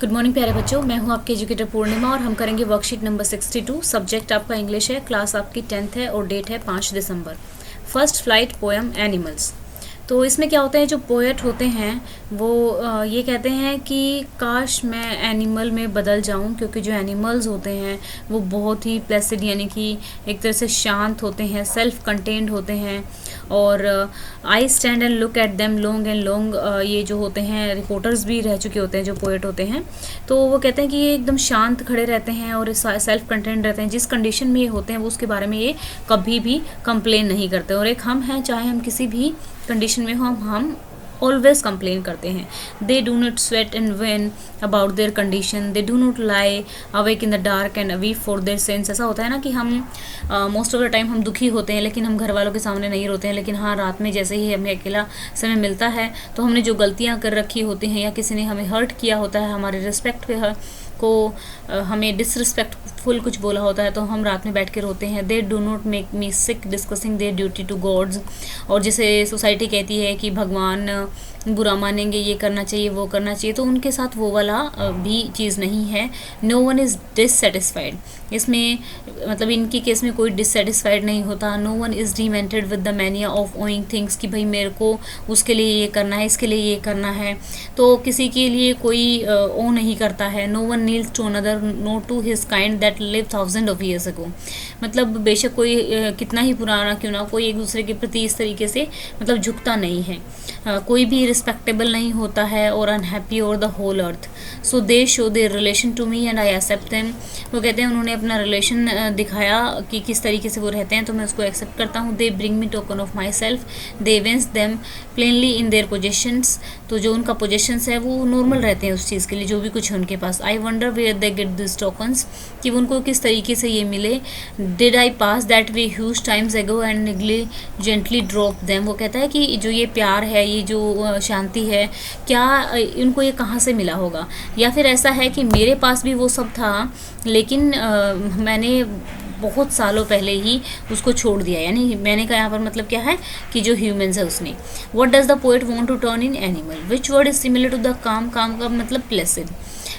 Good morning प्यारे बच्चों, मैं हूं आपके एजुकेटर पूर्णिमा और हम करेंगे वर्कशीट नंबर 62। सब्जेक्ट आपका इंग्लिश है, क्लास आपकी 10th है और डेट है 5 दिसंबर। First flight poem animals. तो इसमें क्या होता है, जो पोएट होते हैं वो ये कहते हैं कि काश मैं एनिमल में बदल जाऊं, क्योंकि जो एनिमल्स होते हैं वो बहुत ही प्लेसिड यानी कि एक तरह से शांत होते हैं, सेल्फ कंटेन्ड होते हैं। और I stand and look at them long and long, ये जो होते हैं रिपोर्टर्स भी रह चुके होते हैं जो पोएट होते हैं। तो वो कहते हैं कि ये एकदम शांत खड़े रहते हैं और सेल्फ कंटेन्ड रहते हैं। जिस कंडीशन में ये होते हैं वो उसके बारे में ये कभी भी कंप्लेन नहीं करते। और एक हम हैं, चाहे हम किसी भी कंडीशन में हो, हम ऑलवेज कंप्लेन करते हैं। They do not sweat and when about their condition, they do not lie awake in the dark and weep for their sense. ऐसा होता है ना कि हम मोस्ट ऑफ द टाइम हम दुखी होते हैं लेकिन हम घर वालों के सामने नहीं रोते हैं, लेकिन हाँ रात में जैसे ही हमें अकेला समय मिलता है तो हमने जो गलतियाँ कर रखी होती हैं या किसी ने हमें हर्ट किया होता है, हमारे रिस्पेक्ट पे को हमें डिसरिस्पेक्टफुल कुछ बोला होता है, तो हम रात में बैठ के रोते हैं। They do not make me sick discussing their duty to gods. और जैसे सोसाइटी कहती है कि भगवान बुरा मानेंगे, ये करना चाहिए वो करना चाहिए, तो उनके साथ वो वाला भी चीज़ नहीं है। No one is dissatisfied. इसमें मतलब इनकी केस में कोई डिससेटिस्फाइड नहीं होता। No one is demented with the mania of owing things, कि भाई मेरे को उसके लिए ये करना है, इसके लिए ये करना है, तो किसी के लिए कोई ओ नहीं करता है। No one kneels to another nor to his kind that live thousand of years ago. मतलब बेशक कोई कितना ही पुराना क्यों ना, कोई एक दूसरे के प्रति इस तरीके से मतलब झुकता नहीं है। कोई भी रिस्पेक्टेबल नहीं होता है और अनहैप्पी और the whole earth. So they show their relation to me and I accept them. वो कहते हैं उन्होंने अपना रिलेशन दिखाया कि किस तरीके से वो रहते हैं, तो मैं उसको एक्सेप्ट करता हूँ। They bring me token of my self, they एवेंस them plainly in their possessions. तो जो उनका पोजेशंस है वो नॉर्मल रहते हैं उस चीज़ के लिए, जो भी कुछ है उनके पास। I wonder where they get this tokens, कि उनको किस तरीके से ये मिले। Did I pass that way huge times ago and negligently drop them. वो कहता है कि जो ये प्यार है, ये जो शांति है, क्या इनको ये कहाँ से मिला होगा, या फिर ऐसा है कि मेरे पास भी वो सब था लेकिन मैंने बहुत सालों पहले ही उसको छोड़ दिया। यानी मैंने कहा यहाँ पर मतलब क्या है कि जो ह्यूमंस है उसने। What does the poet want to turn in animal, which word is similar to the calm, calm का मतलब placid.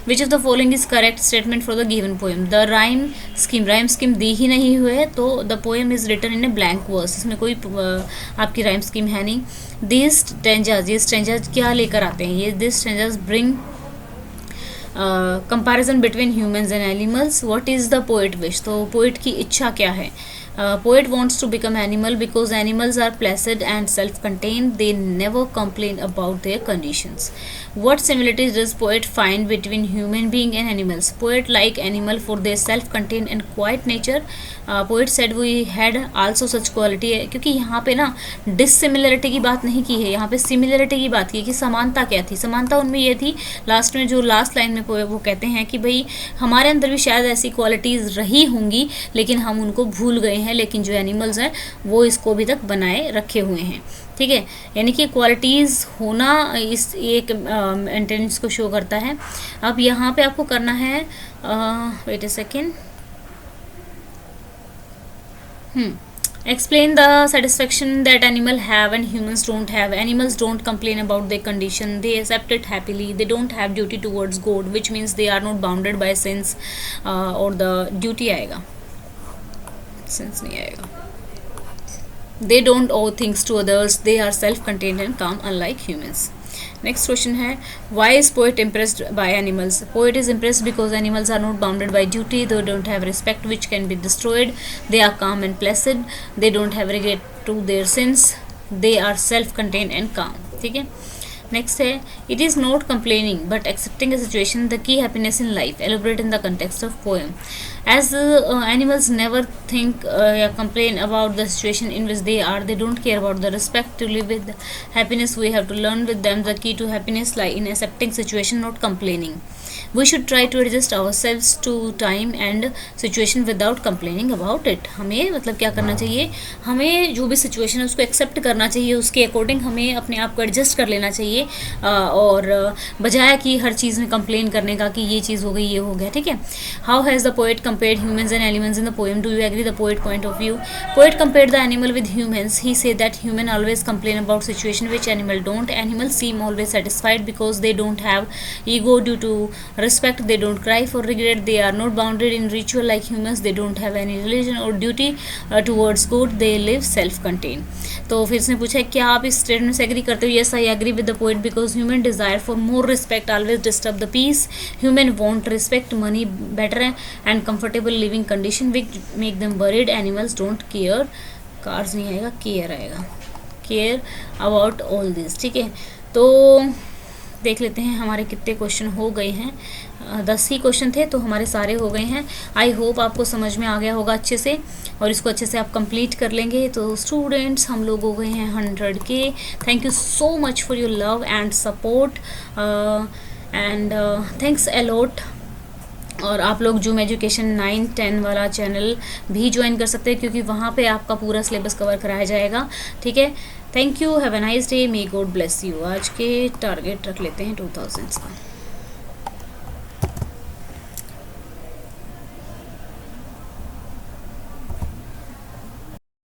Which of the following is correct statement for the given poem. The rhyme scheme दी ही नहीं हुई है, तो the poem is written in a blank verse. इसमें कोई आपकी राइम स्कीम है नहीं। दिस स्टैंजाज, ये स्टैंजाज क्या लेकर आते हैं, ये this stanzas bring comparison between humans and animals. What is the poet wish, तो पोएट की इच्छा क्या है। Poet wants to become animal because animals are placid and self-contained. They never complain about their conditions. What similarities does poet find between human being and animals? Poet like animal for their self-contained and quiet nature. Poet said we had also such quality है, क्योंकि यहाँ पे ना डिससिमिलरिटी की बात नहीं की है, यहाँ पे सिमिलरिटी की बात की कि समानता क्या थी। समानता उनमें ये थी, लास्ट में जो लास्ट लाइन में वो कहते हैं कि भाई हमारे अंदर भी शायद ऐसी क्वालिटीज़ रही होंगी लेकिन हम उनको भूल गए हैं, लेकिन जो एनिमल्स हैं वो इसको अभी तक बनाए रखे हुए हैं। ठीक है, यानी कि क्वालिटीज़ होना इस एक इंटेलिजेंस को शो करता है। अब यहाँ पे आपको करना है, wait a second, explain the satisfaction that animal have and humans don't have. Animals don't complain about their condition, they accept it happily. They don't have duty towards God, which means they are not bounded by sins or the duty आएगा, sins नहीं आएगा। They don't owe things to others, they are self-contained and calm unlike humans. Next question है, why is poet impressed by animals? Poet is impressed because animals are not bounded by duty, they don't have respect which can be destroyed, they are calm and placid, they don't have regret to their sins, they are self-contained and calm. ठीक है, next है, it is not complaining but accepting a situation the key happiness in life, elaborate in the context of poem. As animals never think complain about the situation in which they are, they don't care about the respect to live with happiness. We have to learn with them the key to happiness lie in accepting situation, not complaining. We should try to adjust ourselves to time and situation without complaining about it. हमें मतलब क्या करना चाहिए, हमें जो भी situation है उसको एक्सेप्ट करना चाहिए, उसके अकॉर्डिंग हमें अपने आप को एडजस्ट कर लेना चाहिए, और बजाय कि हर चीज़ में कंप्लेन करने का कि ये चीज़ हो गई ये हो गया. ठीक है. How has the poet compared humans and animals in the poem? Do you agree the poet point of view? Poet compared the animal with humans. He said that human always complain about situation which animal don't. Animals seem always satisfied because they don't have ego due to respect, they don't cry for regret, they are not bounded in ritual like humans, they don't have any religion or duty towards good, they live self contained. तो फिर इसने पूछा है क्या आप इस statement से agree करते हो? Yes I agree with the poet because human desire for more respect always disturb the peace, human want respect, money better and comfortable living condition which make them worried, animals don't care, cares नहीं आएगा, care आएगा, care about all this. ठीक है, तो देख लेते हैं हमारे कितने क्वेश्चन हो गए हैं। 10 ही क्वेश्चन थे तो हमारे सारे हो गए हैं। आई होप आपको समझ में आ गया होगा अच्छे से और इसको अच्छे से आप कंप्लीट कर लेंगे। तो स्टूडेंट्स हम लोग हो गए हैं 100 के। Thank you so much for your love and support and thanks a lot. और आप लोग जूम एजुकेशन 9-10 वाला चैनल भी ज्वाइन कर सकते हैं क्योंकि वहाँ पे आपका पूरा सिलेबस कवर कराया जाएगा। ठीक है, thank you, have a nice day, may God bless you. आज के टारगेट रख लेते हैं 2000 का।